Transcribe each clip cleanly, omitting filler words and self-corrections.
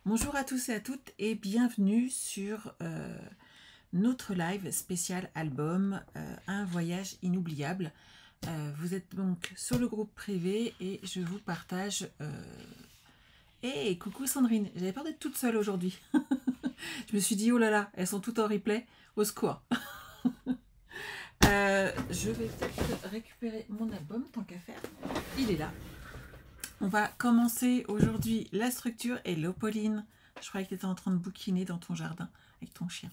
Bonjour à tous et à toutes et bienvenue sur notre live spécial album Un voyage inoubliable. Vous êtes donc sur le groupe privé et je vous partage... Hey, coucou Sandrine, j'avais peur d'être toute seule aujourd'hui. Je me suis dit, oh là là, elles sont toutes en replay, au secours. Je vais peut-être récupérer mon album, tant qu'à faire. Il est là. On va commencer aujourd'hui la structure. Hello Pauline, je croyais que tu étais en train de bouquiner dans ton jardin avec ton chien.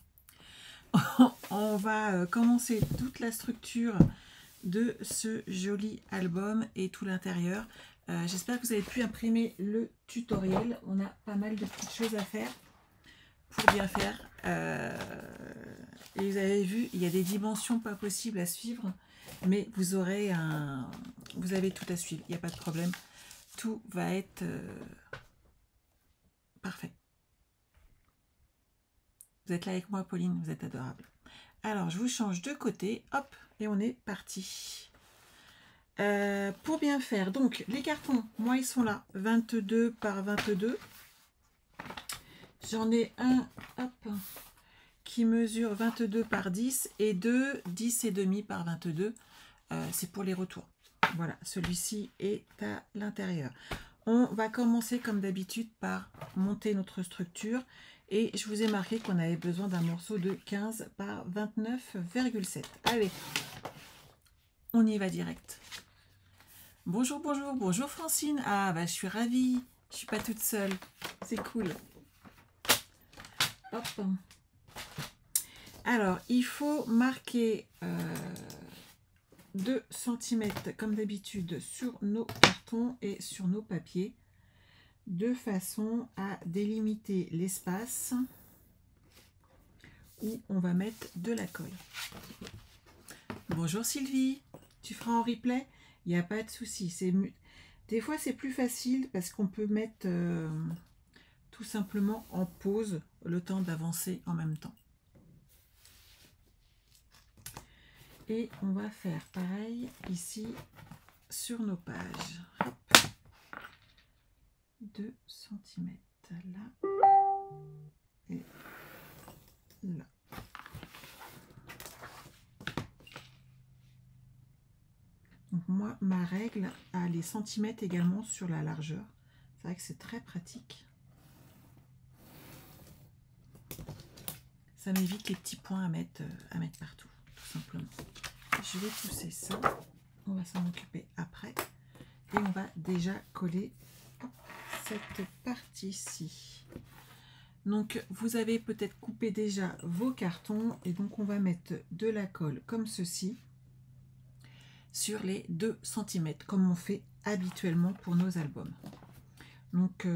On va commencer toute la structure de ce joli album et tout l'intérieur. J'espère que vous avez pu imprimer le tutoriel. On a pas mal de petites choses à faire pour bien faire. Et vous avez vu, il y a des dimensions pas possibles à suivre, mais vous aurez vous avez tout à suivre, il n'y a pas de problème. Tout va être parfait. Vous êtes là avec moi, Pauline, vous êtes adorable. Alors, je vous change de côté, hop, et on est parti. Pour bien faire, donc, les cartons, moi, ils sont là, 22 par 22. J'en ai un, hop, qui mesure 22 par 10 et deux 10 et demi par 22. C'est pour les retours. Voilà, celui-ci est à l'intérieur. On va commencer comme d'habitude par monter notre structure et je vous ai marqué qu'on avait besoin d'un morceau de 15 par 29,7. Allez, on y va direct. Bonjour, bonjour, bonjour Francine. Ah bah je suis ravie, je suis pas toute seule, c'est cool. Hop. Alors, il faut marquer 2 cm comme d'habitude sur nos cartons et sur nos papiers de façon à délimiter l'espace où on va mettre de la colle. Bonjour Sylvie, tu feras en replay? Il n'y a pas de souci. Des fois c'est plus facile parce qu'on peut mettre tout simplement en pause le temps d'avancer en même temps. Et on va faire pareil ici sur nos pages. Hop. 2 cm là et là. Donc moi, ma règle a les centimètres également sur la largeur. C'est vrai que c'est très pratique. Ça m'évite les petits points à mettre partout, tout simplement. Je vais pousser ça. On va s'en occuper après. Et on va déjà coller cette partie-ci. Donc, vous avez peut-être coupé déjà vos cartons. Et donc, on va mettre de la colle comme ceci sur les 2 cm, comme on fait habituellement pour nos albums. Donc,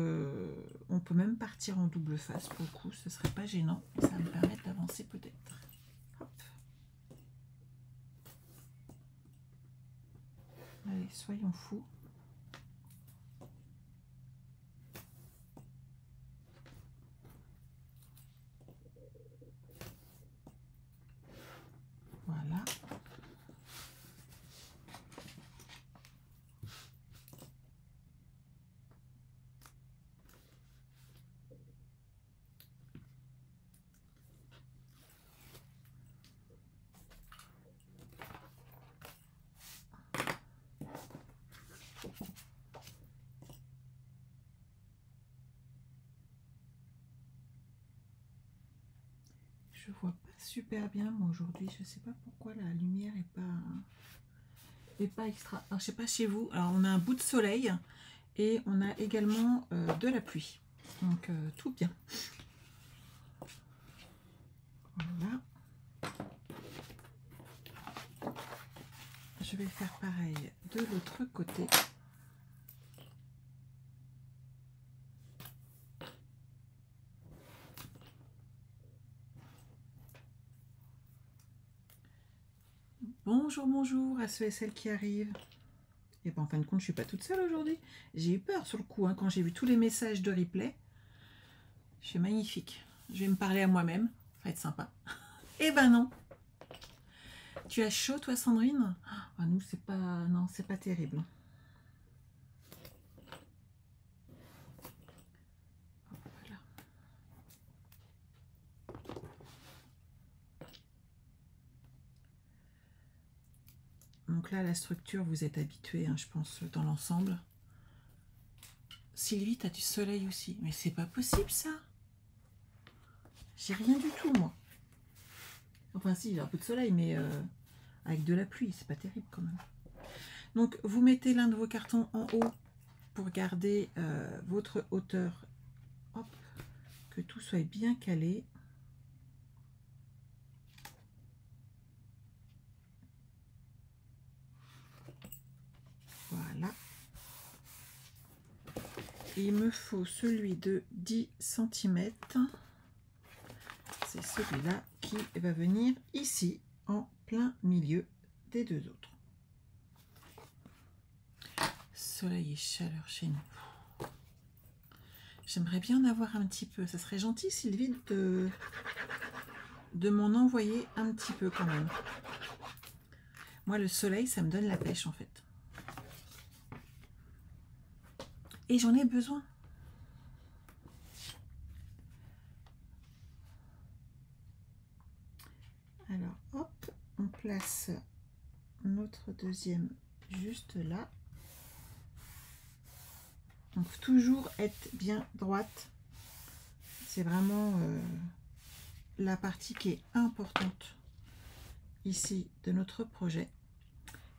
on peut même partir en double face pour le coup, ce serait pas gênant. Ça va me permettre d'avancer peut-être. Allez, soyons fous. Voilà. Je vois pas super bien moi aujourd'hui, je sais pas pourquoi la lumière est pas extra. Alors je sais pas chez vous, alors on a un bout de soleil et on a également de la pluie, donc tout bien. Voilà. Je vais faire pareil de l'autre côté. Bonjour, bonjour à ceux et celles qui arrivent. Et bien en fin de compte, je suis pas toute seule aujourd'hui. J'ai eu peur sur le coup, hein, quand j'ai vu tous les messages de replay. C'est magnifique. Je vais me parler à moi-même. Ça va être sympa. Eh ben non. Tu as chaud toi Sandrine? Ah, nous c'est pas... Non, c'est pas terrible. Voilà. Donc là, la structure, vous êtes habitué, hein, je pense, dans l'ensemble. Sylvie, tu as du soleil aussi. Mais c'est pas possible, ça. J'ai rien du tout, moi. Enfin, si, j'ai un peu de soleil, mais avec de la pluie, c'est pas terrible quand même. Donc, vous mettez l'un de vos cartons en haut pour garder votre hauteur. Hop, que tout soit bien calé. Voilà. Il me faut celui de 10 cm. C'est celui-là qui va venir ici, en plein milieu des deux autres. Soleil et chaleur chez nous. J'aimerais bien en avoir un petit peu. Ça serait gentil, Sylvie, de m'en envoyer un petit peu quand même. Moi, le soleil, ça me donne la pêche en fait. Et j'en ai besoin. Alors, hop, on place notre deuxième juste là. Donc, toujours être bien droite. C'est vraiment la partie qui est importante ici de notre projet.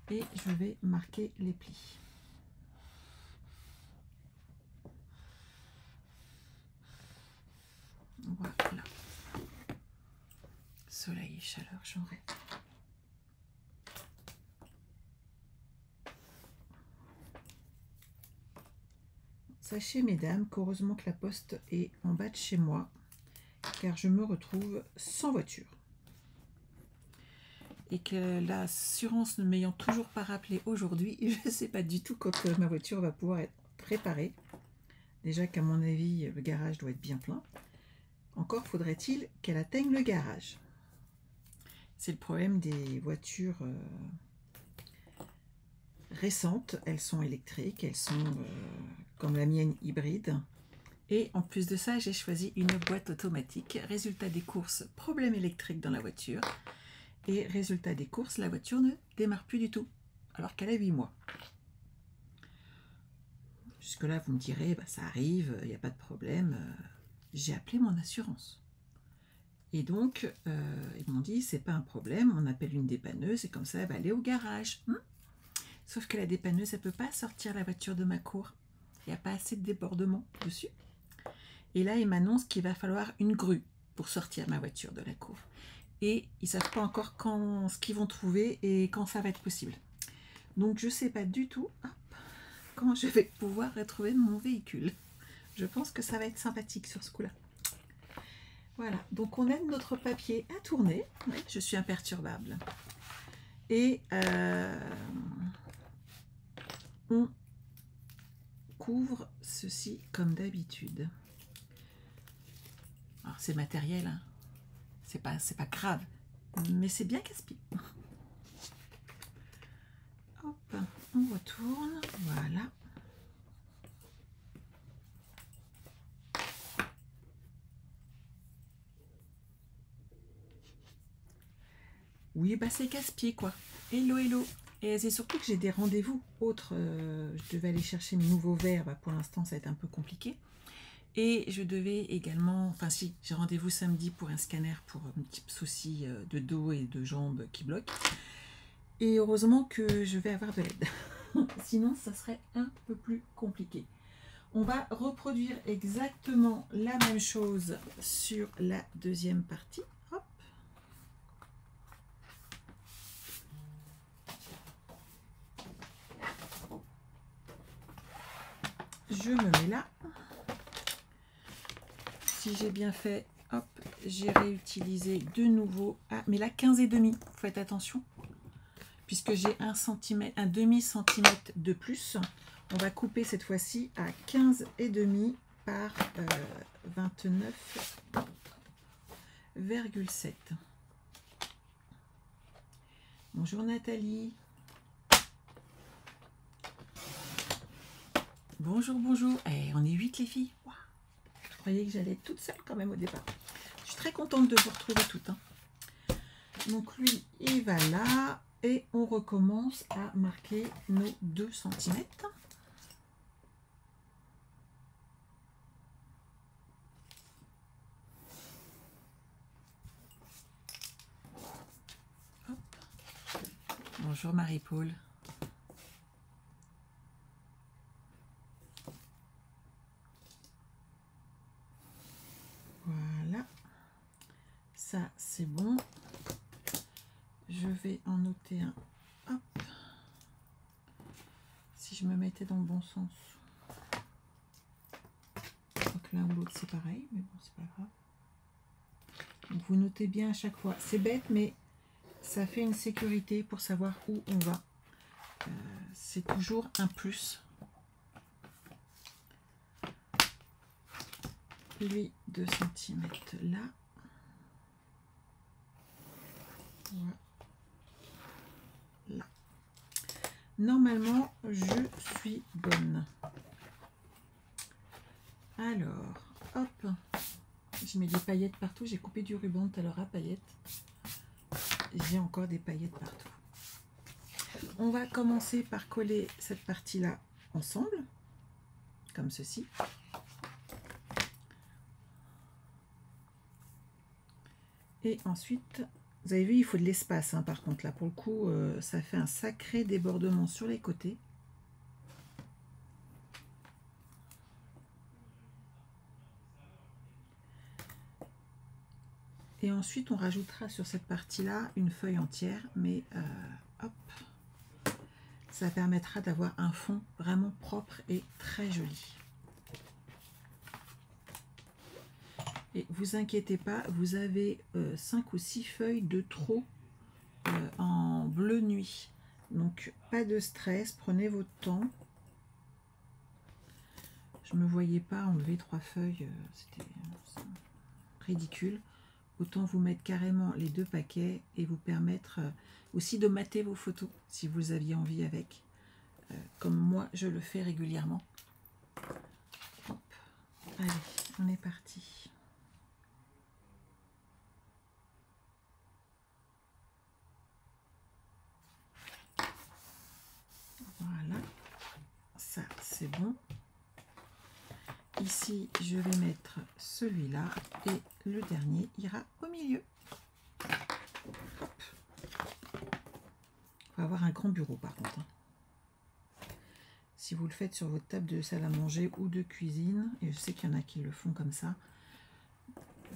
Et je vais marquer les plis. Voilà. Soleil et chaleur, j'en rêve. Sachez, mesdames, qu'heureusement que la poste est en bas de chez moi, car je me retrouve sans voiture. Et que l'assurance ne m'ayant toujours pas rappelé aujourd'hui, je ne sais pas du tout quand ma voiture va pouvoir être réparée. Déjà qu'à mon avis, le garage doit être bien plein. Encore faudrait-il qu'elle atteigne le garage. C'est le problème des voitures récentes. Elles sont électriques, elles sont comme la mienne hybride. Et en plus de ça, j'ai choisi une boîte automatique. Résultat des courses, problème électrique dans la voiture. Et résultat des courses, la voiture ne démarre plus du tout, alors qu'elle a 8 mois. Jusque-là, vous me direz, bah, ça arrive, il n'y a pas de problème. J'ai appelé mon assurance. Et donc, ils m'ont dit, c'est pas un problème, on appelle une dépanneuse et comme ça, elle va aller au garage. Sauf que la dépanneuse, elle ne peut pas sortir la voiture de ma cour. Il n'y a pas assez de débordement dessus. Et là, ils m'annoncent qu'il va falloir une grue pour sortir ma voiture de la cour. Et ils ne savent pas encore ce qu'ils vont trouver et quand ça va être possible. Donc, je ne sais pas du tout quand je vais pouvoir retrouver mon véhicule. Je pense que ça va être sympathique sur ce coup-là. Voilà, donc on aide notre papier à tourner. Ouais, je suis imperturbable. Et on couvre ceci comme d'habitude. Alors c'est matériel, hein. C'est pas grave, mais c'est bien casse-pied. Hop, on retourne, voilà. Oui, bah c'est casse-pied quoi. Hello, hello. Et c'est surtout que j'ai des rendez-vous autres. Je devais aller chercher mes nouveaux verres. Bah, pour l'instant, ça va être un peu compliqué. Et je devais également... Enfin si, j'ai rendez-vous samedi pour un scanner pour un petit souci de dos et de jambes qui bloquent. Et heureusement que je vais avoir de l'aide. Sinon, ça serait un peu plus compliqué. On va reproduire exactement la même chose sur la deuxième partie. Hop. Je me mets là. Si j'ai bien fait, hop, j'ai réutilisé de nouveau. Ah, mais là, 15,5. Faites attention. Puisque j'ai un demi-centimètre de plus. On va couper cette fois-ci à 15,5 par 29,7. Bonjour Nathalie. Bonjour, bonjour. Eh, on est 8 les filles. Wow. Je croyais que j'allais être toute seule quand même au départ. Je suis très contente de vous retrouver toutes. Hein. Donc lui, il va là. Et on recommence à marquer nos 2 cm. Bonjour Marie-Paul. Voilà. Ça, c'est bon. Je vais en noter un. Hop. Si je me mettais dans le bon sens. Donc l'un ou l'autre, c'est pareil. Mais bon, c'est pas grave. Donc vous notez bien à chaque fois. C'est bête, mais ça fait une sécurité pour savoir où on va. C'est toujours un plus. Lui, 2 cm là. Voilà. Normalement, je suis bonne. Alors, hop. Je mets des paillettes partout. J'ai coupé du ruban tout à l'heure à paillettes. J'ai encore des paillettes partout. On va commencer par coller cette partie-là ensemble, comme ceci. Et ensuite, vous avez vu, il faut de l'espace, hein, par contre. Là, pour le coup, ça fait un sacré débordement sur les côtés. Et ensuite, on rajoutera sur cette partie-là une feuille entière, mais hop, ça permettra d'avoir un fond vraiment propre et très joli. Et vous inquiétez pas, vous avez 5 ou 6 feuilles de trop en bleu nuit. Donc, pas de stress, prenez votre temps. Je ne me voyais pas enlever 3 feuilles, c'était ridicule. Autant vous mettre carrément les 2 paquets et vous permettre aussi de mater vos photos si vous aviez envie avec, comme moi je le fais régulièrement. Hop. Allez, on est parti. Voilà, ça c'est bon. Ici, je vais mettre celui-là et le dernier ira au milieu. Hop. Il faut avoir un grand bureau par contre. Si vous le faites sur votre table de salle à manger ou de cuisine, et je sais qu'il y en a qui le font comme ça,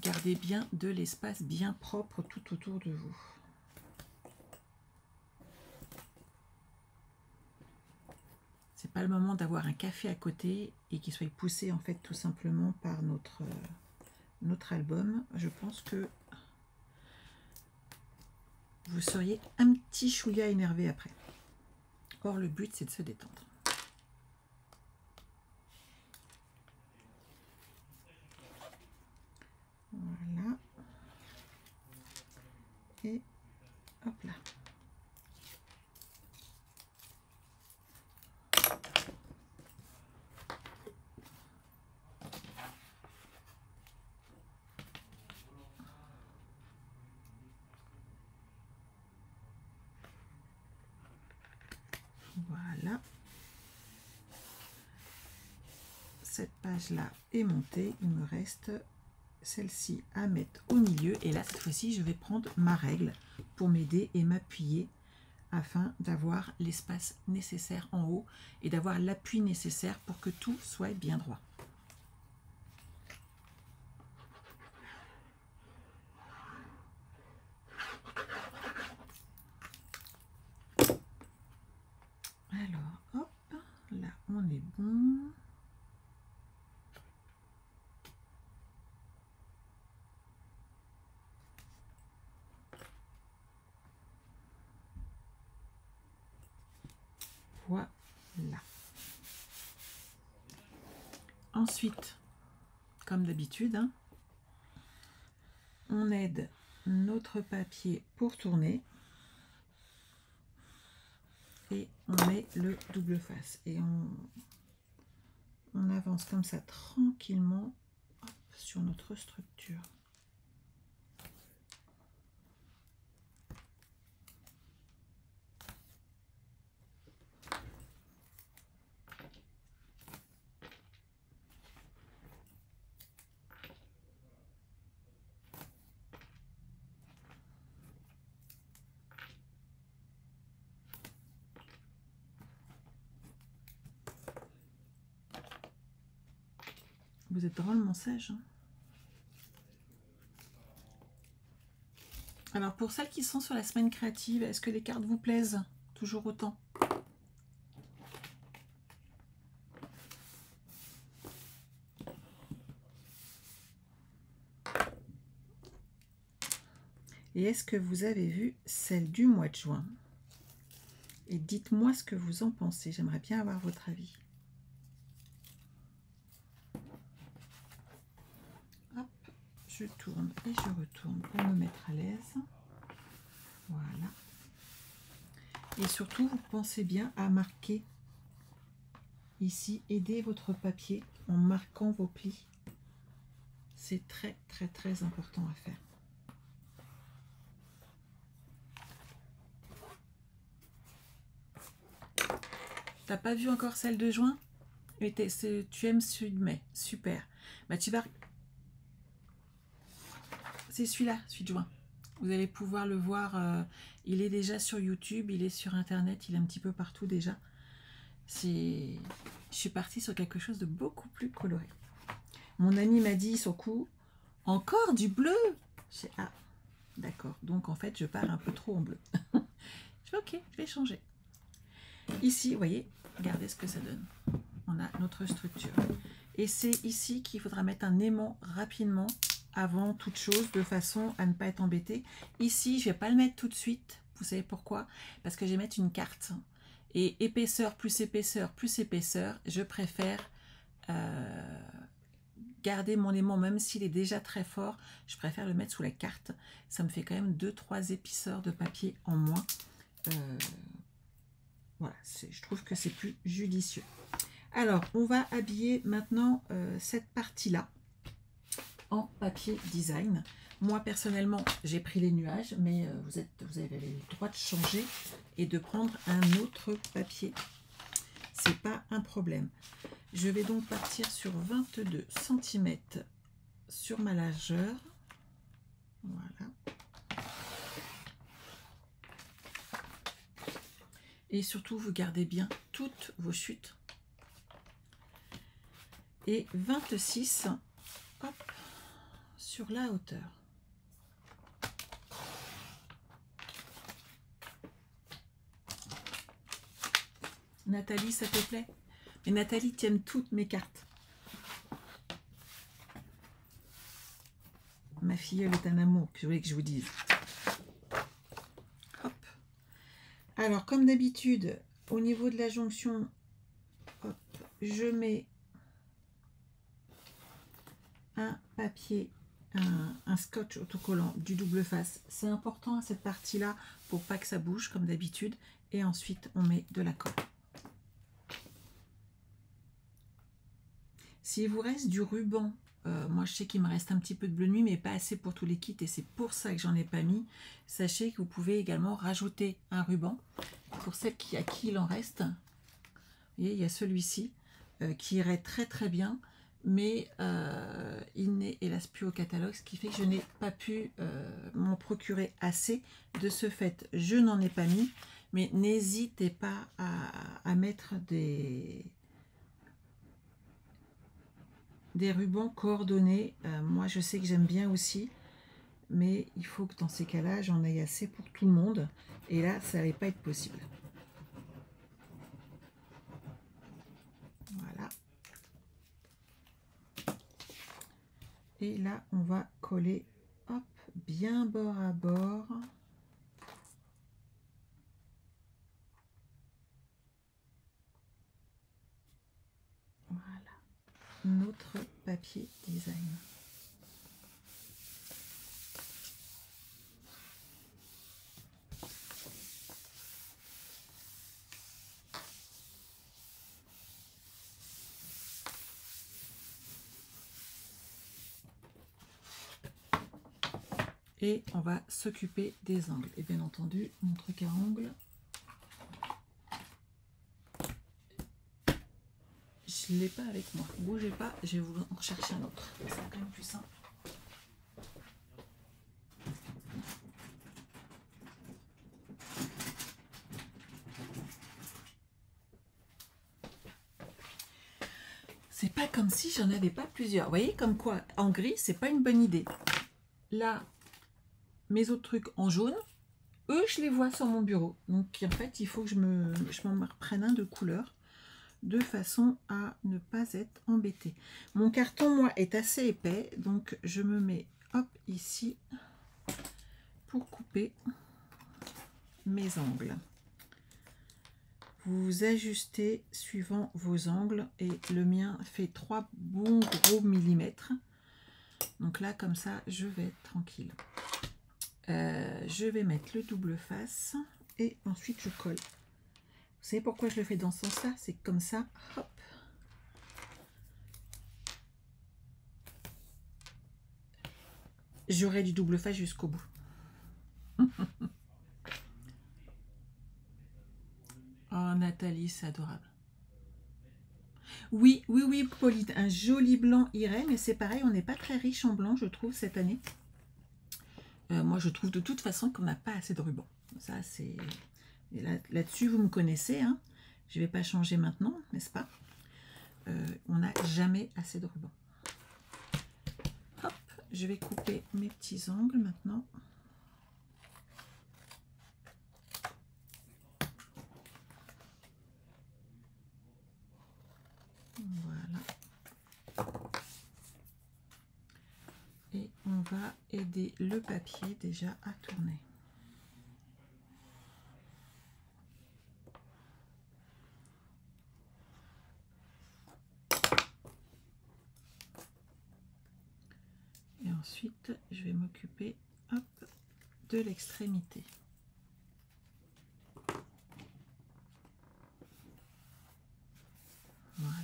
gardez bien de l'espace bien propre tout autour de vous. C'est pas le moment d'avoir un café à côté et qu'il soit poussé en fait tout simplement par notre album. Je pense que vous seriez un petit chouïa énervé après. Or le but c'est de se détendre. Voilà. Et hop là. Voilà. Cette page-là est montée. Il me reste celle-ci à mettre au milieu. Et là, cette fois-ci, je vais prendre ma règle pour m'aider et m'appuyer afin d'avoir l'espace nécessaire en haut et d'avoir l'appui nécessaire pour que tout soit bien droit. Alors, hop, là, on est bon. Voilà. Ensuite, comme d'habitude, hein, on aide notre papier pour tourner et on met le double face. Et on avance comme ça tranquillement sur notre structure. Vous êtes drôlement sage. Hein. Alors, pour celles qui sont sur la semaine créative, est-ce que les cartes vous plaisent toujours autant? Et est-ce que vous avez vu celle du mois de juin? Et dites-moi ce que vous en pensez. J'aimerais bien avoir votre avis. Hop, je tourne et je retourne pour me mettre à l'aise. Voilà. Et surtout, vous pensez bien à marquer ici, aider votre papier en marquant vos plis. C'est très, très, très important à faire. T'as pas vu encore celle de juin? Et tu aimes celui de mai. Super. Bah, tu vas... C'est celui-là, celui de juin. Vous allez pouvoir le voir. Il est déjà sur YouTube, il est sur Internet, il est un petit peu partout déjà. Je suis partie sur quelque chose de beaucoup plus coloré. Mon ami m'a dit sur coup, encore du bleu. Ah, d'accord. Donc en fait, je pars un peu trop en bleu. Je fais ok, je vais changer. Ici, vous voyez, regardez ce que ça donne. On a notre structure. Et c'est ici qu'il faudra mettre un aimant rapidement avant toute chose, de façon à ne pas être embêté. Ici, je ne vais pas le mettre tout de suite. Vous savez pourquoi? Parce que je vais mettre une carte. Et épaisseur plus épaisseur plus épaisseur, je préfère garder mon aimant, même s'il est déjà très fort, je préfère le mettre sous la carte. Ça me fait quand même 2-3 épaisseurs de papier en moins. Voilà, je trouve que c'est plus judicieux. Alors, on va habiller maintenant cette partie-là en papier design. Moi, personnellement, j'ai pris les nuages, mais vous avez le droit de changer et de prendre un autre papier. C'est pas un problème. Je vais donc partir sur 22 cm sur ma largeur. Voilà. Et surtout, vous gardez bien toutes vos chutes. Et 26 hop, sur la hauteur. Nathalie, ça te plaît? Mais Nathalie, tu aimes toutes mes cartes. Ma fille, elle est un amour, que je voulais que je vous dise. Hop. Alors, comme d'habitude, au niveau de la jonction, hop, je mets un papier, un scotch autocollant du double face. C'est important à cette partie-là pour pas que ça bouge, comme d'habitude. Et ensuite, on met de la colle. S'il vous reste du ruban, moi je sais qu'il me reste un petit peu de bleu nuit, mais pas assez pour tous les kits, et c'est pour ça que j'en ai pas mis. Sachez que vous pouvez également rajouter un ruban. Pour celles à qui il en reste, vous voyez, il y a celui-ci qui irait très très bien, mais il n'est hélas plus au catalogue, ce qui fait que je n'ai pas pu m'en procurer assez. De ce fait, je n'en ai pas mis, mais n'hésitez pas à mettre des rubans coordonnés. Moi je sais que j'aime bien aussi, mais il faut que dans ces cas-là j'en aie assez pour tout le monde, et là ça n'allait pas être possible. Voilà, et là on va coller hop bien bord à bord. Voilà notre papier design. Et on va s'occuper des angles. Et bien entendu, mon truc à ongles, je ne l'ai pas avec moi. Bougez pas, je vais vous en rechercher un autre. C'est quand même plus simple. C'est pas comme si j'en avais pas plusieurs. Vous voyez, comme quoi, en gris, c'est pas une bonne idée. Là, mes autres trucs en jaune, eux, je les vois sur mon bureau. Donc, en fait, il faut que je m'en reprenne un de couleur, de façon à ne pas être embêtée. Mon carton, moi, est assez épais, donc je me mets, hop, ici, pour couper mes angles. Vous ajustez suivant vos angles, et le mien fait 3 bons gros millimètres. Donc là, comme ça, je vais être tranquille. Je vais mettre le double face et ensuite je colle. Vous savez pourquoi je le fais dans ce sens-là? C'est comme ça, hop. J'aurai du double face jusqu'au bout. Oh, Nathalie, c'est adorable. Oui, oui, oui, Pauline, un joli blanc irait, mais c'est pareil, on n'est pas très riche en blanc, je trouve, cette année. Moi, je trouve de toute façon qu'on n'a pas assez de ruban. Ça, c'est... Là-dessus, vous me connaissez, hein. Je ne vais pas changer maintenant, n'est-ce pas? On n'a jamais assez de ruban. Hop, je vais couper mes petits angles maintenant. Voilà. Et on va aider le papier déjà à tourner. Et ensuite, je vais m'occuper, hop, de l'extrémité. Voilà.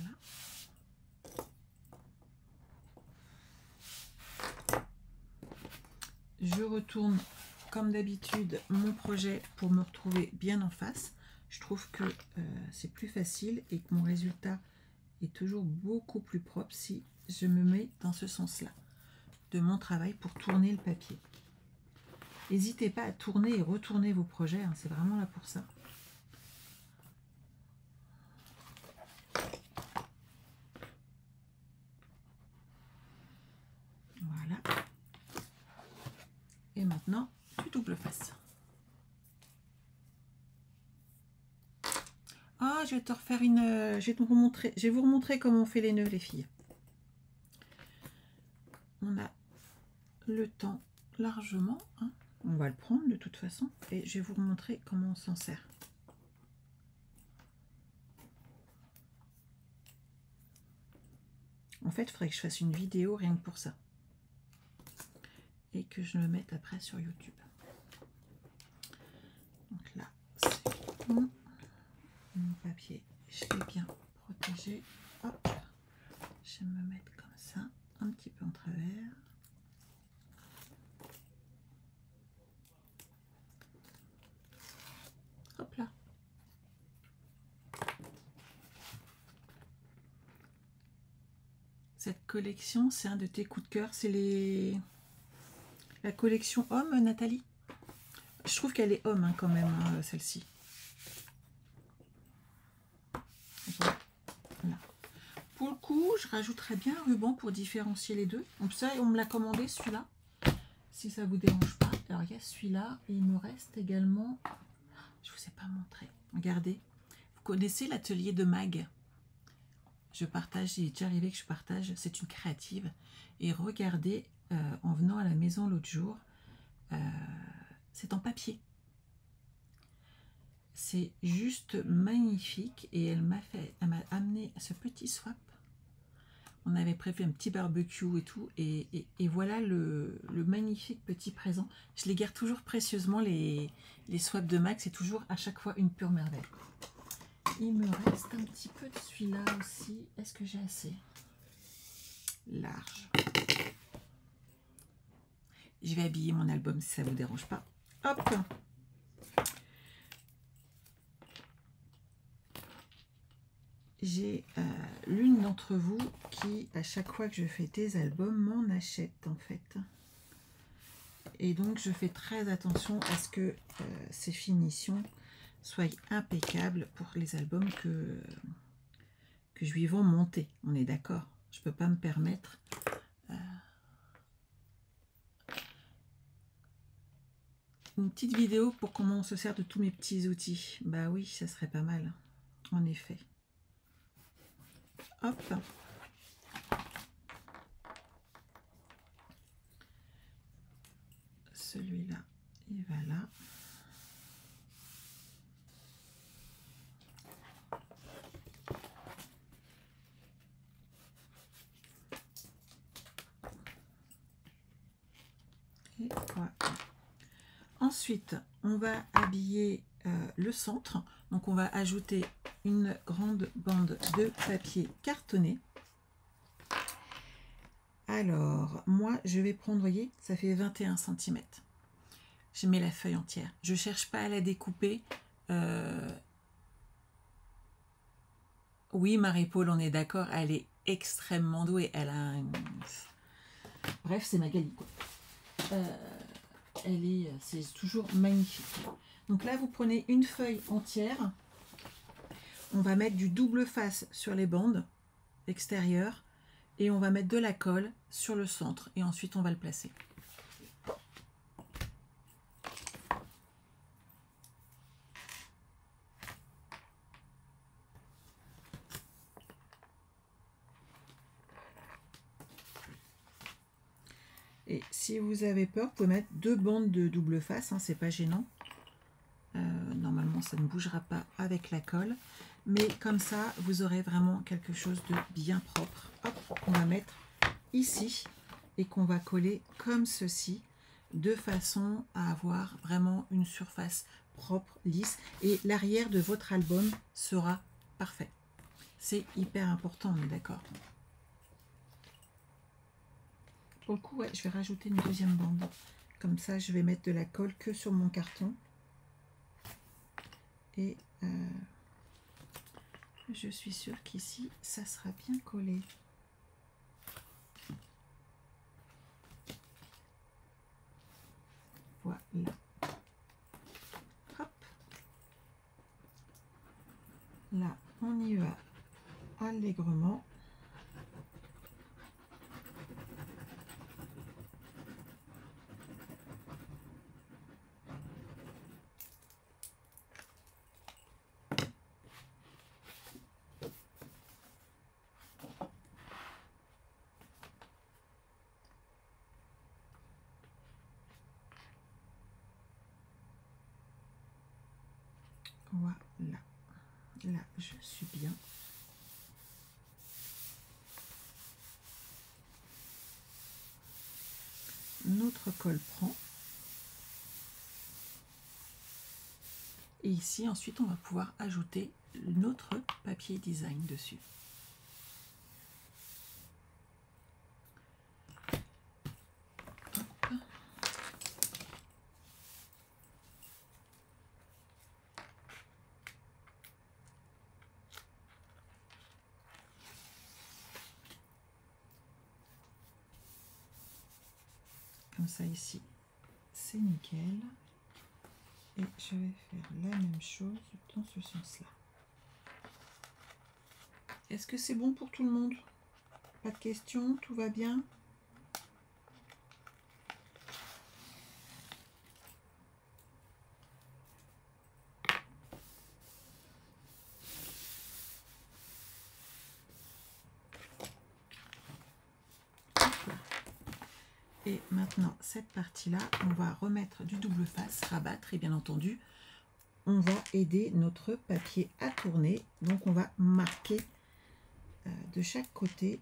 Je retourne comme d'habitude mon projet pour me retrouver bien en face. Je trouve que c'est plus facile et que mon résultat est toujours beaucoup plus propre si je me mets dans ce sens-là de mon travail pour tourner le papier. N'hésitez pas à tourner et retourner vos projets, hein, c'est vraiment là pour ça. Voilà. Et maintenant, du double face. Ah, je vais te refaire une... je vais vous remontrer comment on fait les nœuds, les filles. On a le temps largement, hein. On va le prendre de toute façon, et je vais vous montrer comment on s'en sert. En fait, il faudrait que je fasse une vidéo rien que pour ça. Et que je le mette après sur YouTube. Donc là, c'est bon. Mon papier, je l'ai bien protégé. Hop, je vais me mettre comme ça, un petit peu en travers. Hop là. Cette collection, c'est un de tes coups de cœur. C'est la collection homme, Nathalie. Je trouve qu'elle est homme, hein, quand même, hein, celle-ci. Voilà. Pour le coup, je rajouterais bien un ruban pour différencier les deux. Donc ça, on me l'a commandé, celui-là. Si ça vous dérange pas. Alors, il y a celui-là. Et il me reste également... Je vous ai pas montré. Regardez. Vous connaissez l'atelier de Mag? Je partage, il est déjà arrivé que je partage. C'est une créative. Et regardez, en venant à la maison l'autre jour, c'est en papier. C'est juste magnifique. Et elle m'a amené ce petit swap. On avait prévu un petit barbecue et tout. Et voilà le magnifique petit présent. Je les garde toujours précieusement, les swaps de Mag. C'est toujours à chaque fois une pure merveille. Il me reste un petit peu de celui-là aussi. Est-ce que j'ai assez? Large. Je vais habiller mon album si ça ne vous dérange pas. Hop! J'ai l'une d'entre vous qui, à chaque fois que je fais des albums, m'en achète en fait. Et donc, je fais très attention à ce que ces finitions soient impeccables pour les albums que je lui vends monter. On est d'accord? Je peux pas me permettre une petite vidéo pour comment on se sert de tous mes petits outils. Bah oui, ça serait pas mal, en effet. Hop. Celui-là, il va là. Et voilà. Ensuite, on va habiller le centre. Donc, on va ajouter une grande bande de papier cartonné. Alors, moi, je vais prendre, vous voyez, ça fait 21 cm. Je mets la feuille entière. Je ne cherche pas à la découper. Oui, Marie-Paul, on est d'accord, elle est extrêmement douée. Elle a une... Bref, c'est Magali, quoi. C'est toujours magnifique. Donc là, vous prenez une feuille entière. On va mettre du double face sur les bandes extérieures et on va mettre de la colle sur le centre et ensuite on va le placer. Et si vous avez peur, vous pouvez mettre 2 bandes de double face, hein, c'est pas gênant. Normalement, ça ne bougera pas avec la colle. Mais comme ça, vous aurez vraiment quelque chose de bien propre. Hop, qu'on va mettre ici et qu'on va coller comme ceci, de façon à avoir vraiment une surface propre, lisse. Et l'arrière de votre album sera parfait. C'est hyper important, on est d'accord. Pour le coup, ouais, je vais rajouter une deuxième bande. Comme ça, je vais mettre de la colle que sur mon carton. Et je suis sûre qu'ici, ça sera bien collé. Voilà. Hop. Là, on y va allègrement. Voilà. Là, je suis bien. Notre colle prend. Et ici, ensuite, on va pouvoir ajouter notre papier design dessus. Hop. Comme ça, ici, c'est nickel. Et je vais faire la même chose dans ce sens-là. Est-ce que c'est bon pour tout le monde? Pas de questions? Tout va bien? Et maintenant, cette partie-là, on va remettre du double face, rabattre, et bien entendu, on va aider notre papier à tourner. Donc, on va marquer de chaque côté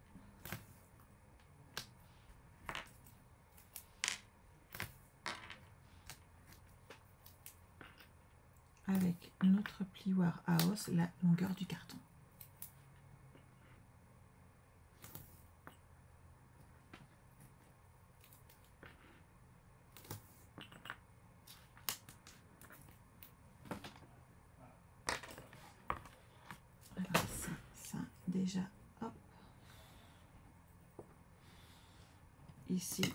avec notre plioir à os la longueur du carton. Alors ça déjà, hop. Ici,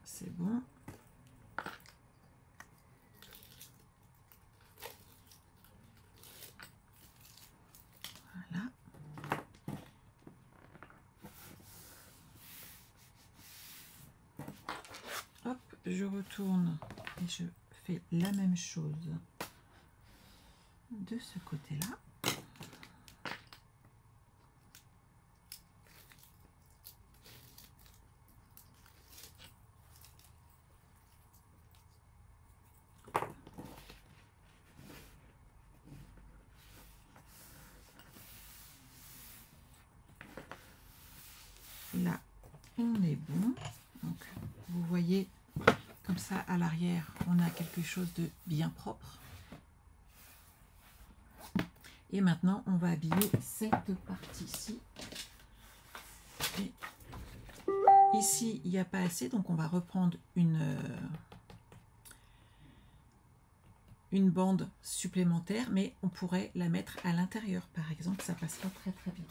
c'est bon. Voilà. je retourne et je fais la même chose de ce côté-là. Là, on est bon. Donc, vous voyez, comme ça, à l'arrière, on a quelque chose de bien propre. Et maintenant, on va habiller cette partie-ci. Et ici, il n'y a pas assez, donc on va reprendre une bande supplémentaire, mais on pourrait la mettre à l'intérieur, par exemple, ça passera très très bien.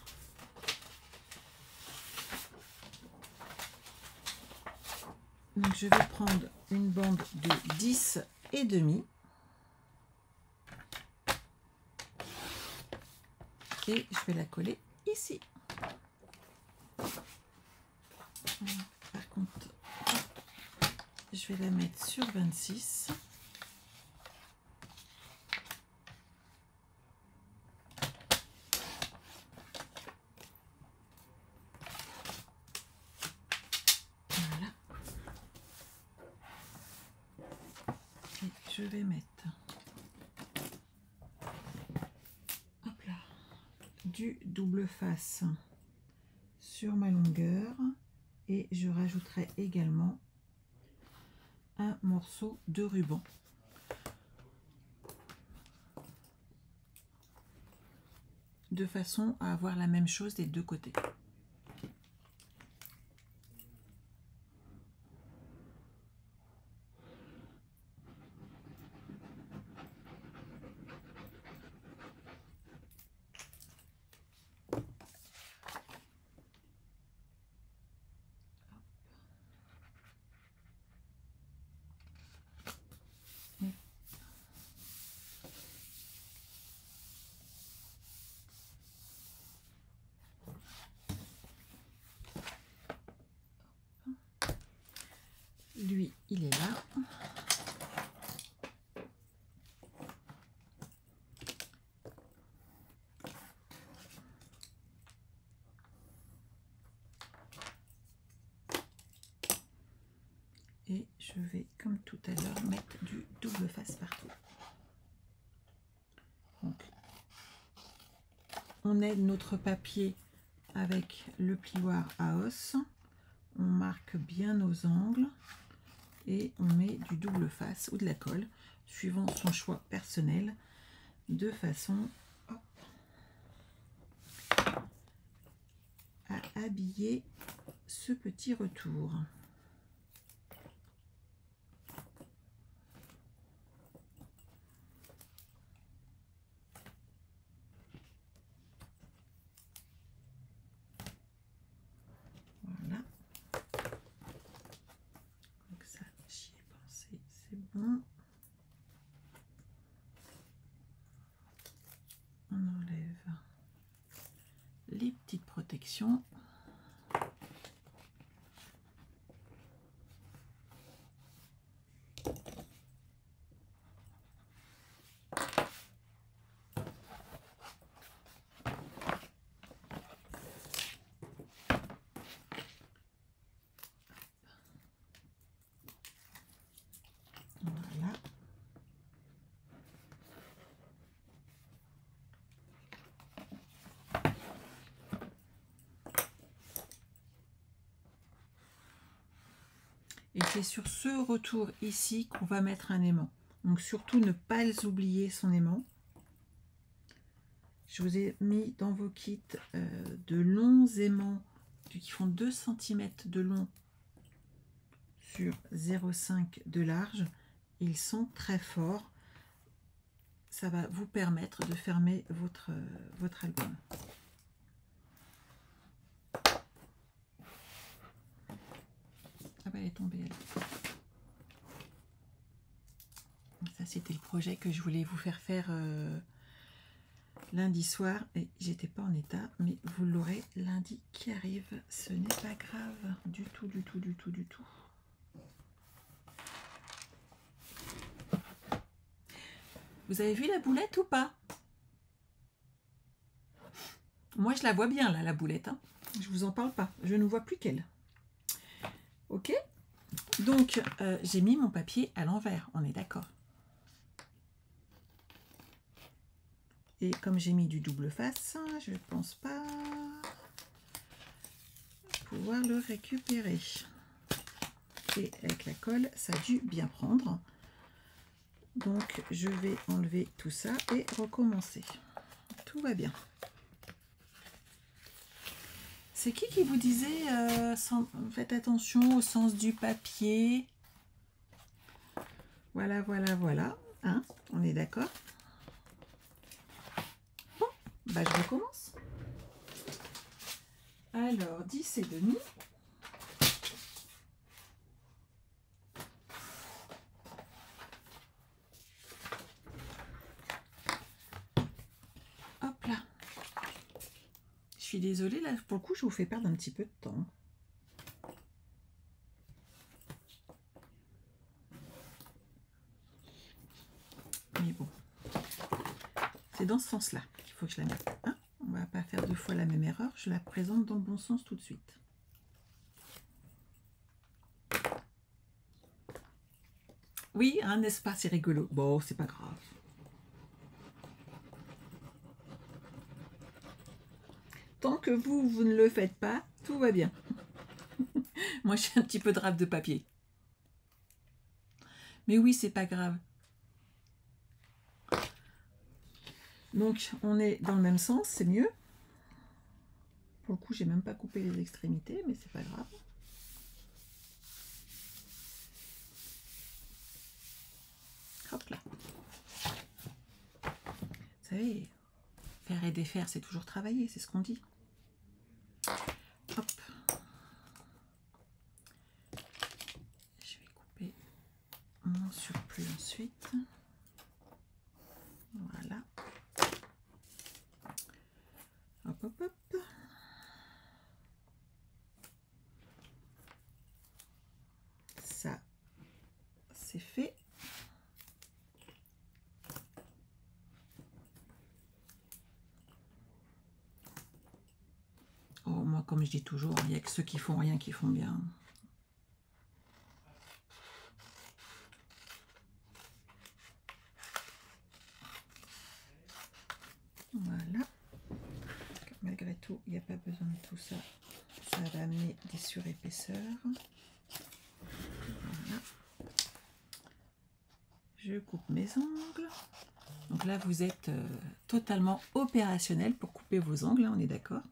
Donc je vais prendre une bande de 10,5 et je vais la coller ici. Par contre, je vais la mettre sur 26. Voilà. Et je vais mettre du double face sur ma longueur et je rajouterai également un morceau de ruban de façon à avoir la même chose des deux côtés. Lui, il est là. Et je vais, comme tout à l'heure, mettre du double face partout. Donc, on aide notre papier avec le plioir à os. On marque bien nos angles et on met du double face ou de la colle, suivant son choix personnel, de façon à habiller ce petit retour. Voilà. Donc ça, j'y ai pensé, c'est bon. On enlève les petites protections. Voilà. Et c'est sur ce retour ici qu'on va mettre un aimant. Donc surtout ne pas oublier son aimant. Je vous ai mis dans vos kits de longs aimants qui font 2 cm de long sur 0,5 de large. Ils sont très forts. Ça va vous permettre de fermer votre album. Ah bah elle est tombée elle. Ça c'était le projet que je voulais vous faire lundi soir et j'étais pas en état, mais vous l'aurez lundi qui arrive. Ce n'est pas grave du tout, du tout, du tout, du tout. Vous avez vu la boulette ou pas? Moi, je la vois bien, là, la boulette. Hein. Je vous en parle pas. Je ne vois plus qu'elle. Ok? Donc, j'ai mis mon papier à l'envers. On est d'accord. Et comme j'ai mis du double face, je ne pense pas pouvoir le récupérer. Et avec la colle, ça a dû bien prendre. Donc, je vais enlever tout ça et recommencer. Tout va bien. C'est qui vous disait faites attention au sens du papier? Voilà, voilà, voilà. Hein, on est d'accord? Bon, bah je recommence. Alors, 10,5. Hop là. Je suis désolée, là, pour le coup, je vous fais perdre un petit peu de temps. Mais bon, c'est dans ce sens-là qu'il faut que je la mette. Hein, on va pas faire 2 fois la même erreur. Je la présente dans le bon sens tout de suite. Oui, hein, n'est-ce pas? C'est rigolo. Bon, c'est pas grave. Tant que vous ne le faites pas, tout va bien. Moi, j'ai un petit peu de râpe de papier. Mais oui, c'est pas grave. Donc, on est dans le même sens, c'est mieux. Pour le coup, j'ai même pas coupé les extrémités, mais c'est pas grave. Hop là. Vous savez, faire et défaire, c'est toujours travailler, c'est ce qu'on dit. Hop. Je vais couper mon surplus ensuite. Voilà. Hop, hop, hop. Ça, c'est fait. Oh, moi, comme je dis toujours, il n'y a que ceux qui font rien qui font bien. Voilà. Malgré tout, il n'y a pas besoin de tout ça. Ça va amener des surépaisseurs. Voilà. Je coupe mes ongles. Donc là, vous êtes totalement opérationnel pour couper vos ongles, hein, on est d'accord?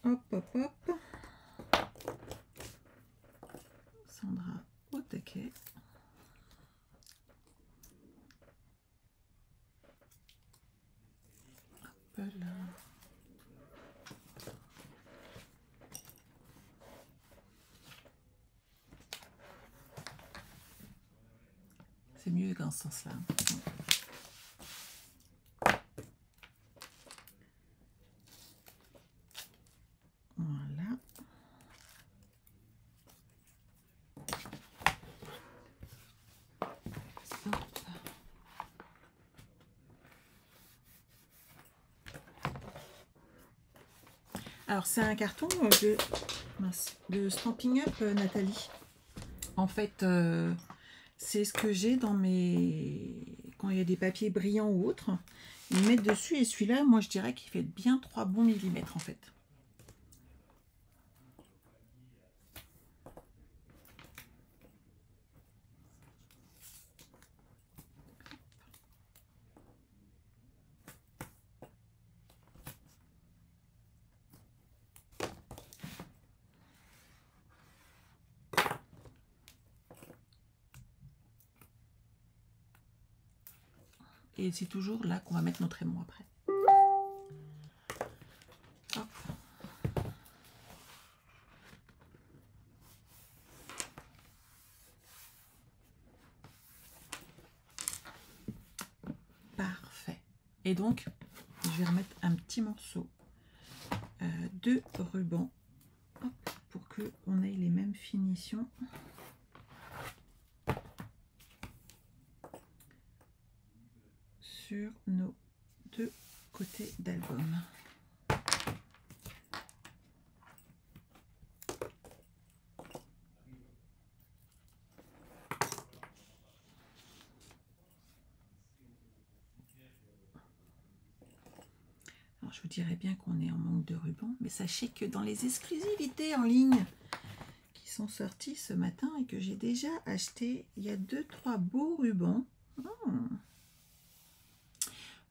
Hop, hop, hop. Sandra au taquet. Hop là. C'est mieux dans ce sens-là. Voilà. Hop. Alors, c'est un carton de Stampin' Up, Nathalie. En fait, c'est ce que j'ai dans mes... Quand il y a des papiers brillants ou autres, ils mettent dessus. Et celui-là, moi, je dirais qu'il fait bien 3 bons millimètres, en fait. Et c'est toujours là qu'on va mettre notre aimant après. Hop. Parfait. Et donc, je vais remettre un petit morceau de ruban, hop, pour que on ait les mêmes finitions. Sur nos deux côtés d'album. Alors je vous dirais bien qu'on est en manque de ruban, mais sachez que dans les exclusivités en ligne qui sont sorties ce matin et que j'ai déjà acheté, il y a 2-3 beaux rubans.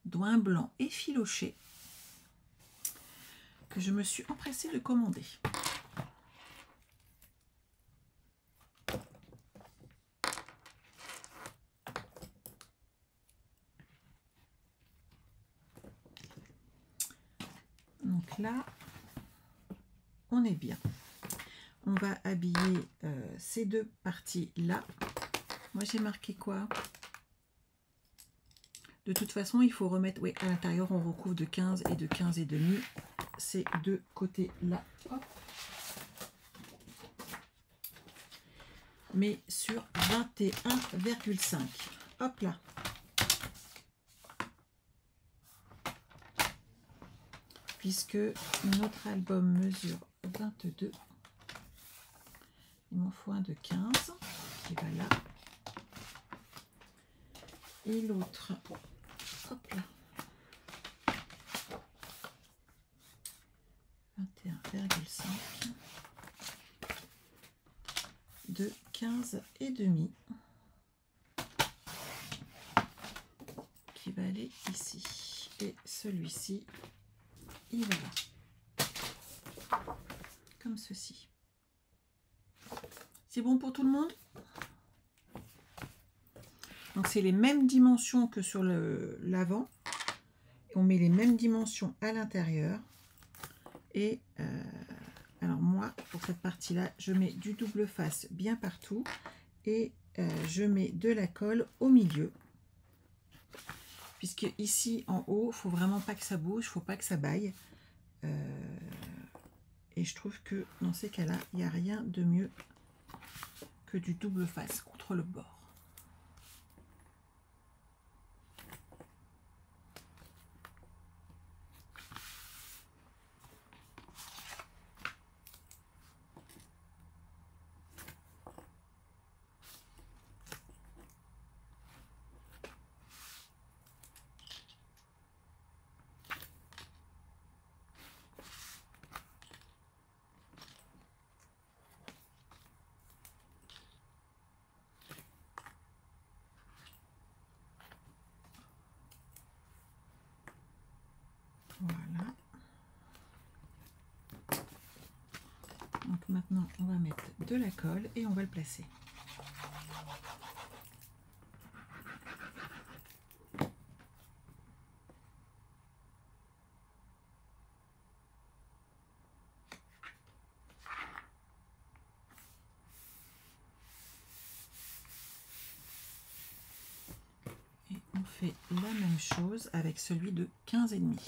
Dont un blanc effiloché que je me suis empressée de commander. Donc là, on est bien. On va habiller ces deux parties-là. Moi, j'ai marqué quoi? De toute façon, il faut remettre, oui, à l'intérieur, on recouvre de 15 et de 15 et demi ces deux côtés-là. Mais sur 21,5. Hop là. Puisque notre album mesure 22, il m'en faut un de 15 qui va là. Et l'autre, hop là, 21,5 de 15 et demi qui va aller ici. Et celui-ci, il va là, comme ceci. C'est bon pour tout le monde? Donc c'est les mêmes dimensions que sur l'avant. On met les mêmes dimensions à l'intérieur. Et alors moi, pour cette partie-là, je mets du double face bien partout. Et je mets de la colle au milieu. Puisque ici, en haut, il ne faut vraiment pas que ça bouge, il ne faut pas que ça baille. Et je trouve que dans ces cas-là, il n'y a rien de mieux que du double face contre le bord. Voilà. Donc maintenant, on va mettre de la colle et on va le placer. Et on fait la même chose avec celui de 15 et demi.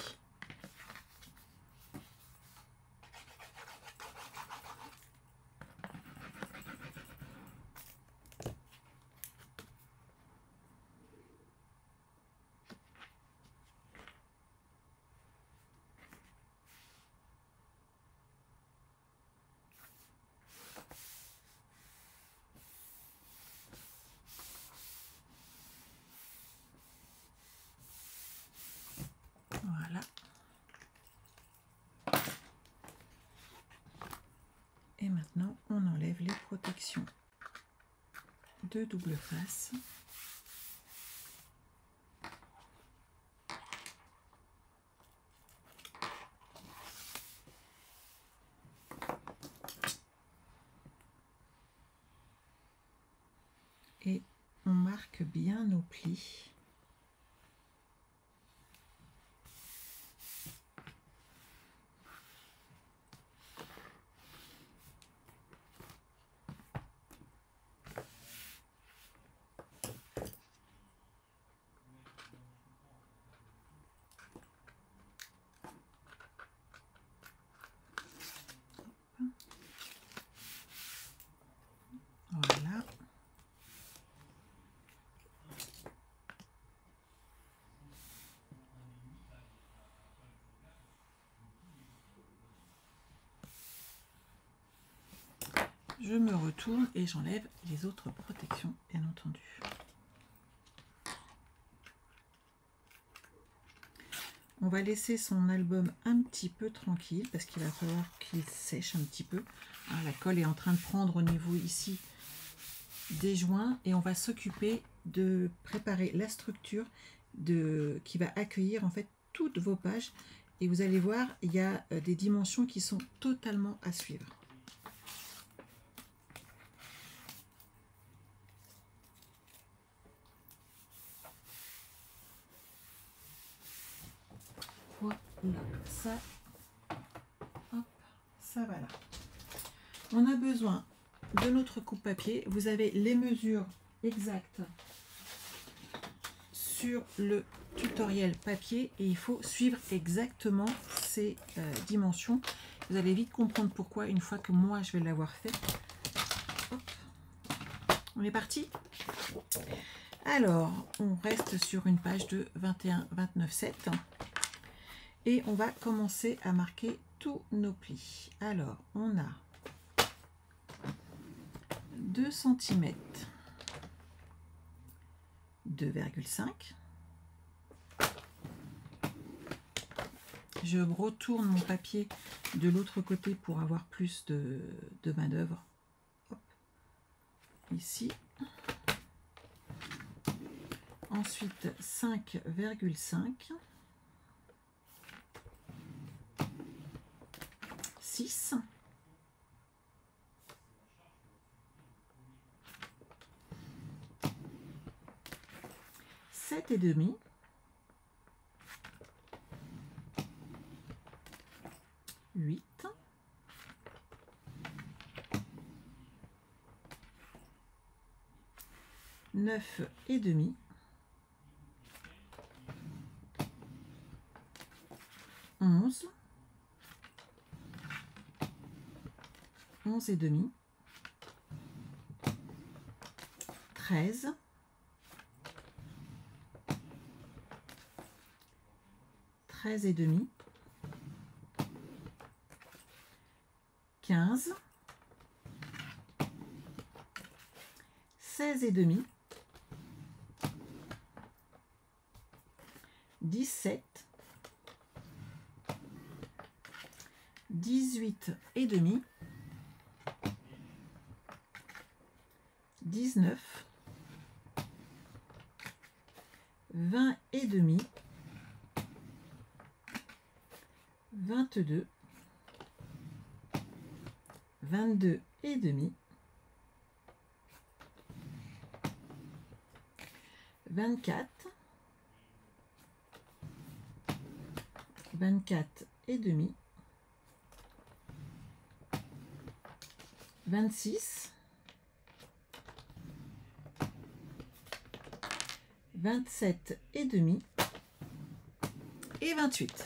Voilà. Et maintenant, on enlève les protections de double face. Et on marque bien nos plis. je me retourne et j'enlève les autres protections, bien entendu. On va laisser son album un petit peu tranquille parce qu'il va falloir qu'il sèche un petit peu. Hein, la colle est en train de prendre au niveau ici des joints et on va s'occuper de préparer la structure qui va accueillir en fait toutes vos pages. Et vous allez voir, il y a des dimensions qui sont totalement à suivre. Voilà, ça, hop, ça va là. On a besoin de notre coupe-papier. Vous avez les mesures exactes sur le tutoriel papier et il faut suivre exactement ces dimensions. Vous allez vite comprendre pourquoi une fois que moi je vais l'avoir fait. Hop. On est parti. Alors, on reste sur une page de 21-29-7 et on va commencer à marquer tous nos plis. Alors, on a 2 cm, 2,5. Je retourne mon papier de l'autre côté pour avoir plus de main-d'œuvre. Ici. Ensuite 5,5. 6. 7,5. 8. 9,5. 11. 11,5. 13. 13,5. 15. 16,5. 17. 18,5. 19. 20,5. 22. 22,5. 24. 24,5. 26. 27,5 et 28.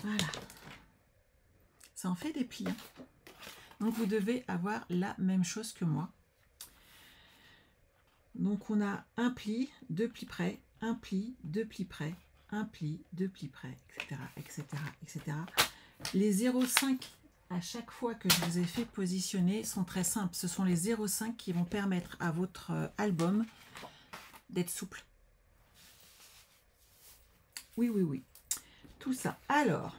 Voilà. Ça en fait des plis. Donc vous devez avoir la même chose que moi. Donc on a un pli, 2 plis près, un pli, 2 plis près, un pli, 2 plis près, etc., etc., etc. Les 0,5 à chaque fois que je vous ai fait positionner sont très simples. Ce sont les 0,5 qui vont permettre à votre album d'être souple. Oui, oui, oui. Tout ça. Alors,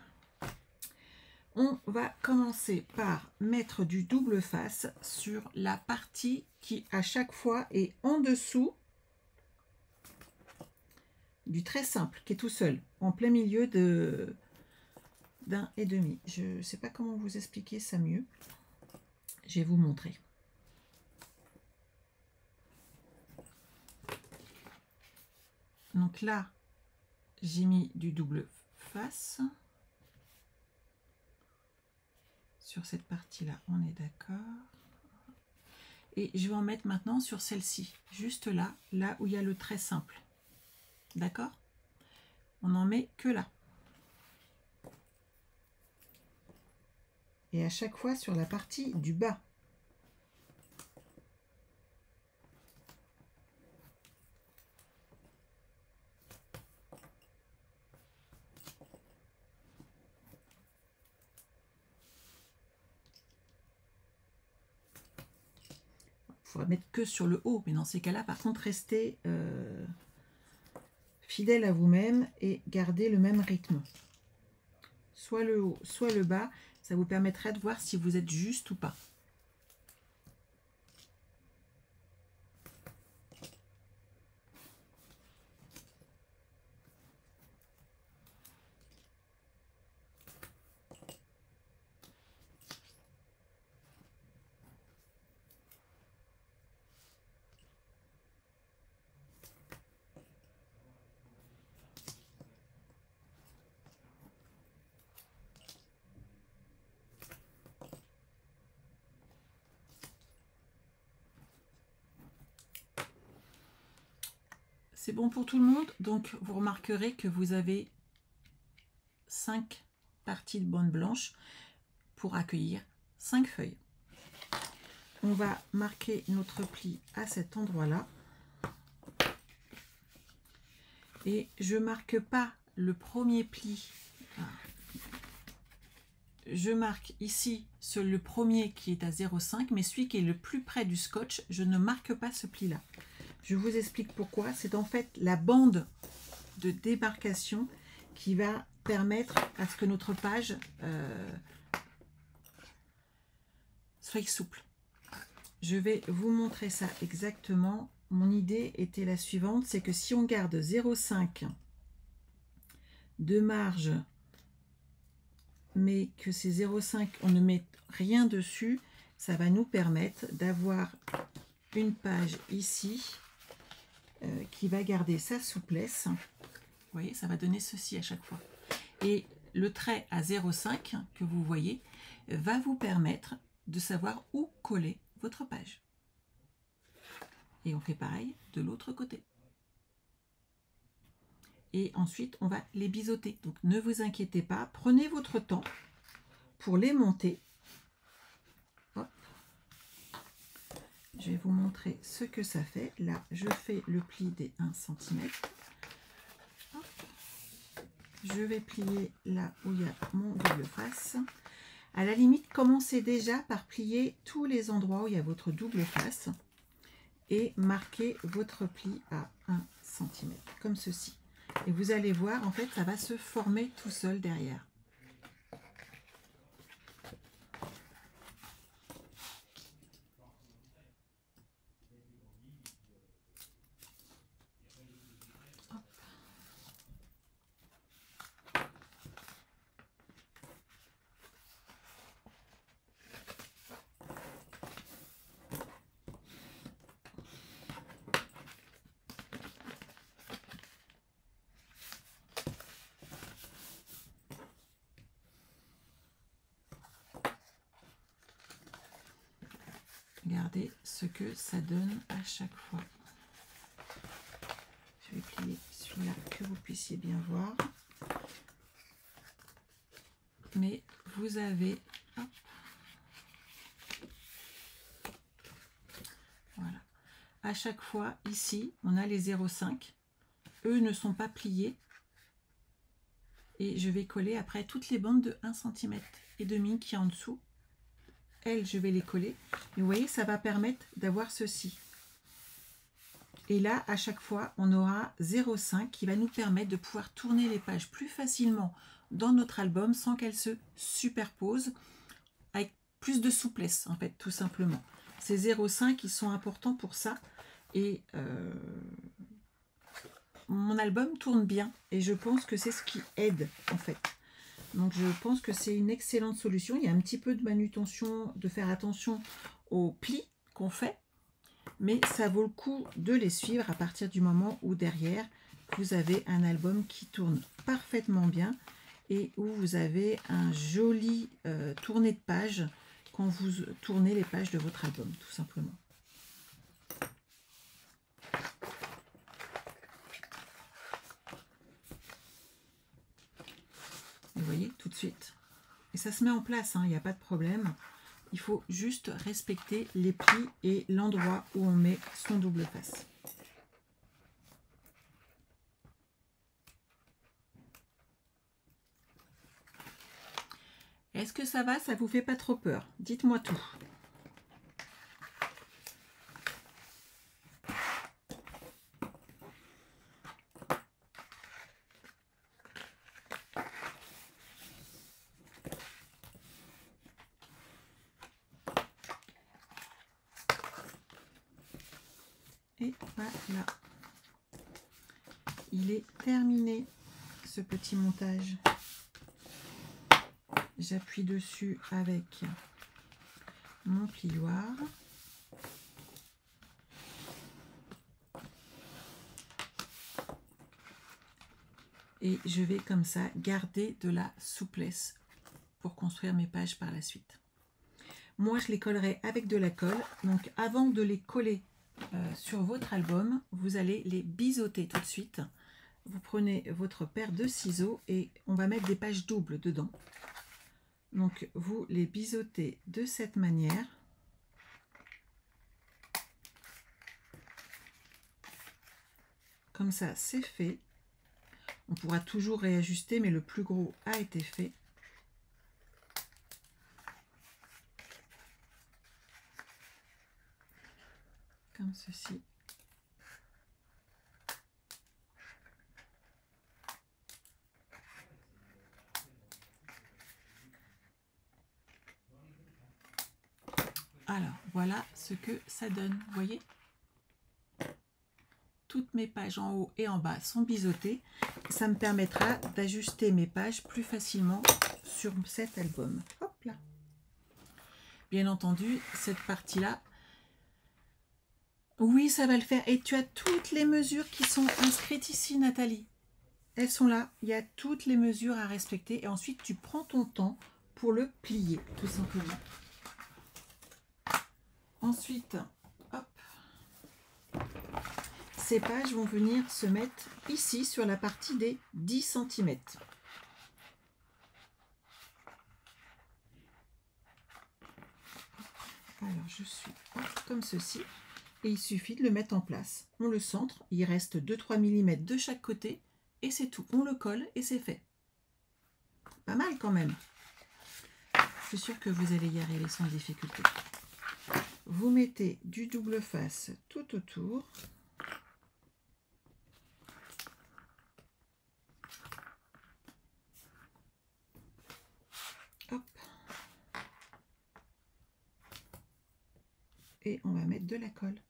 on va commencer par mettre du double face sur la partie qui à chaque fois est en dessous du très simple, qui est tout seul, en plein milieu d'un et demi. Je ne sais pas comment vous expliquer ça mieux. Je vais vous montrer. Donc là, j'ai mis du double face. Sur cette partie-là, on est d'accord. Et je vais en mettre maintenant sur celle-ci, juste là, là où il y a le très simple. D'accord? On n'en met que là. Et à chaque fois sur la partie du bas. faudra mettre que sur le haut, mais dans ces cas-là, par contre, restez fidèle à vous-même et gardez le même rythme. Soit le haut, soit le bas, ça vous permettra de voir si vous êtes juste ou pas. C'est bon pour tout le monde, donc vous remarquerez que vous avez 5 parties de bande blanche pour accueillir 5 feuilles. On va marquer notre pli à cet endroit-là. Et je marque pas le premier pli. Je marque ici le premier qui est à 0,5, mais celui qui est le plus près du scotch, je ne marque pas ce pli-là. Je vous explique pourquoi. C'est en fait la bande de démarcation qui va permettre à ce que notre page soit souple. Je vais vous montrer ça exactement. Mon idée était la suivante, c'est que si on garde 0,5 de marge, mais que ces 0,5, on ne met rien dessus, ça va nous permettre d'avoir une page ici qui va garder sa souplesse. Vous voyez, ça va donner ceci à chaque fois. Et le trait à 0,5 que vous voyez va vous permettre de savoir où coller votre page. Et on fait pareil de l'autre côté. Et ensuite, on va les biseauter. Donc, ne vous inquiétez pas. Prenez votre temps pour les monter. Hop. Je vais vous montrer ce que ça fait. Là, je fais le pli des 1 cm. Hop. Je vais plier là où il y a mon double face. À la limite, commencez déjà par plier tous les endroits où il y a votre double face et marquez votre pli à 1 cm, comme ceci. Et vous allez voir, en fait, ça va se former tout seul derrière. Hop. Regardez ce que ça donne à chaque fois. Je vais plier celui-là que vous puissiez bien voir. Mais vous avez... Hop, voilà. À chaque fois, ici, on a les 0,5. Eux ne sont pas pliés. Et je vais coller après toutes les bandes de 1 cm et demi qui est en dessous. Elles, je vais les coller. Et vous voyez, ça va permettre d'avoir ceci. Et là, à chaque fois, on aura 0,5 qui va nous permettre de pouvoir tourner les pages plus facilement dans notre album sans qu'elles se superposent, avec plus de souplesse, en fait, tout simplement. Ces 0,5, ils sont importants pour ça. Et mon album tourne bien. Et je pense que c'est ce qui aide, en fait. Donc je pense que c'est une excellente solution. Il y a un petit peu de manutention, de faire attention aux plis qu'on fait, mais ça vaut le coup de les suivre à partir du moment où derrière vous avez un album qui tourne parfaitement bien et où vous avez un joli tourné de page quand vous tournez les pages de votre album, tout simplement. Vous voyez, tout de suite. Et ça se met en place, hein, il n'y a pas de problème. Il faut juste respecter les plis et l'endroit où on met son double face. Est-ce que ça va? Ça vous fait pas trop peur? Dites-moi tout. Et voilà. Il est terminé, ce petit montage. J'appuie dessus avec mon plioir. Et je vais comme ça garder de la souplesse pour construire mes pages par la suite. Moi, je les collerai avec de la colle. Donc, avant de les coller sur votre album, vous allez les biseauter tout de suite. Vous prenez votre paire de ciseaux et on va mettre des pages doubles dedans. Donc, vous les biseautez de cette manière. Comme ça, c'est fait. On pourra toujours réajuster, mais le plus gros a été fait. Comme ceci. Alors, voilà ce que ça donne, vous voyez? Toutes mes pages en haut et en bas sont biseautées. Ça me permettra d'ajuster mes pages plus facilement sur cet album. Hop là. Bien entendu, cette partie-là, oui, ça va le faire. Et tu as toutes les mesures qui sont inscrites ici, Nathalie. Elles sont là. Il y a toutes les mesures à respecter. Et ensuite, tu prends ton temps pour le plier, tout simplement. Ensuite, hop. Ces pages vont venir se mettre ici sur la partie des 10 cm. Alors je suis comme ceci et il suffit de le mettre en place. On le centre, il reste 2-3 mm de chaque côté et c'est tout. On le colle et c'est fait. Pas mal quand même. Je suis sûre que vous allez y arriver sans difficulté. Vous mettez du double face tout autour. Hop. Et on va mettre de la colle.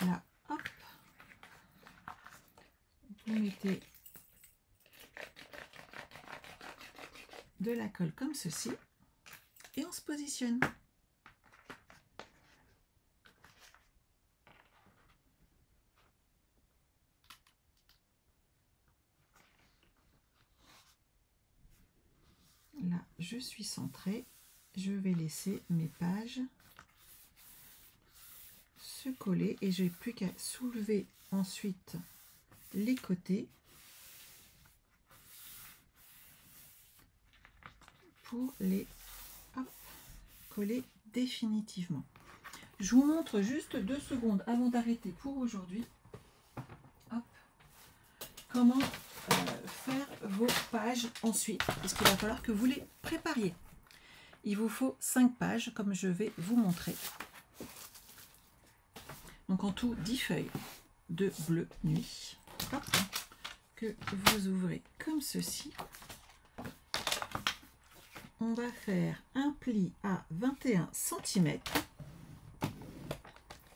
Là, hop. Vous mettez de la colle comme ceci et on se positionne. Là, je suis centrée. Je vais laisser mes pages se coller et je n'ai plus qu'à soulever ensuite les côtés pour les coller définitivement. Je vous montre juste 2 secondes avant d'arrêter pour aujourd'hui. Comment faire vos pages ensuite, parce qu'il va falloir que vous les prépariez. Il vous faut 5 pages comme je vais vous montrer. Donc en tout 10 feuilles de bleu nuit. Hop, que vous ouvrez comme ceci. On va faire un pli à 21 cm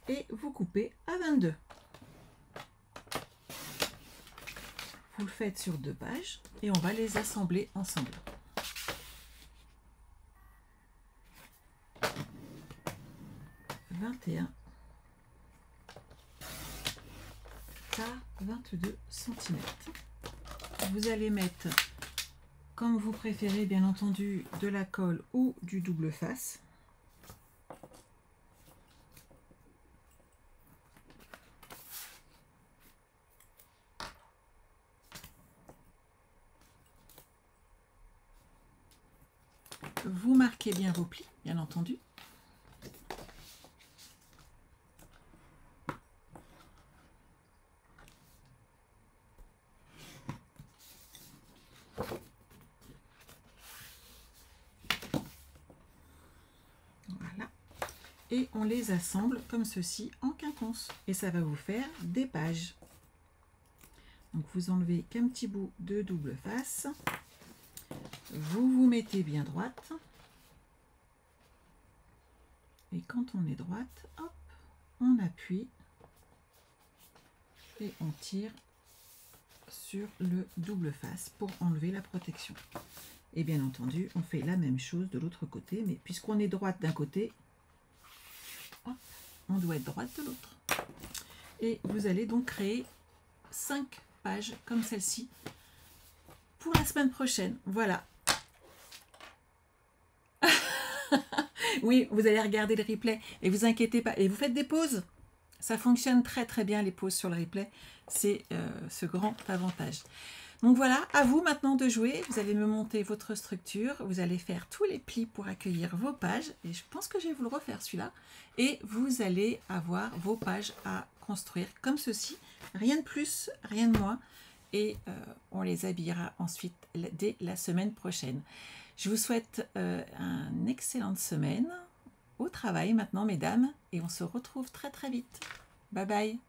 et vous coupez à 22. Vous le faites sur 2 pages et on va les assembler ensemble. Par 22 cm. Vous allez mettre, comme vous préférez bien entendu, de la colle ou du double face. Vous marquez bien vos plis, bien entendu. Voilà. et on les assemble comme ceci en quinconce. Et ça va vous faire des pages. Donc vous enlevez qu'un petit bout de double face. Vous vous mettez bien droite. Et quand on est droite, hop, on appuie et on tire sur le double face pour enlever la protection. Et bien entendu, on fait la même chose de l'autre côté, mais puisqu'on est droite d'un côté, hop, on doit être droite de l'autre. Et vous allez donc créer 5 pages comme celle-ci pour la semaine prochaine. Voilà. Oui, vous allez regarder le replay et vous inquiétez pas. Et vous faites des pauses. Ça fonctionne très très bien les pauses sur le replay. C'est ce grand avantage. Donc voilà, à vous maintenant de jouer. Vous allez me monter votre structure. Vous allez faire tous les plis pour accueillir vos pages. Et je pense que je vais vous le refaire celui-là. Et vous allez avoir vos pages à construire comme ceci. Rien de plus, rien de moins. Et on les habillera ensuite dès la semaine prochaine. Je vous souhaite une excellente semaine au travail maintenant, mesdames. Et on se retrouve très très vite. Bye bye.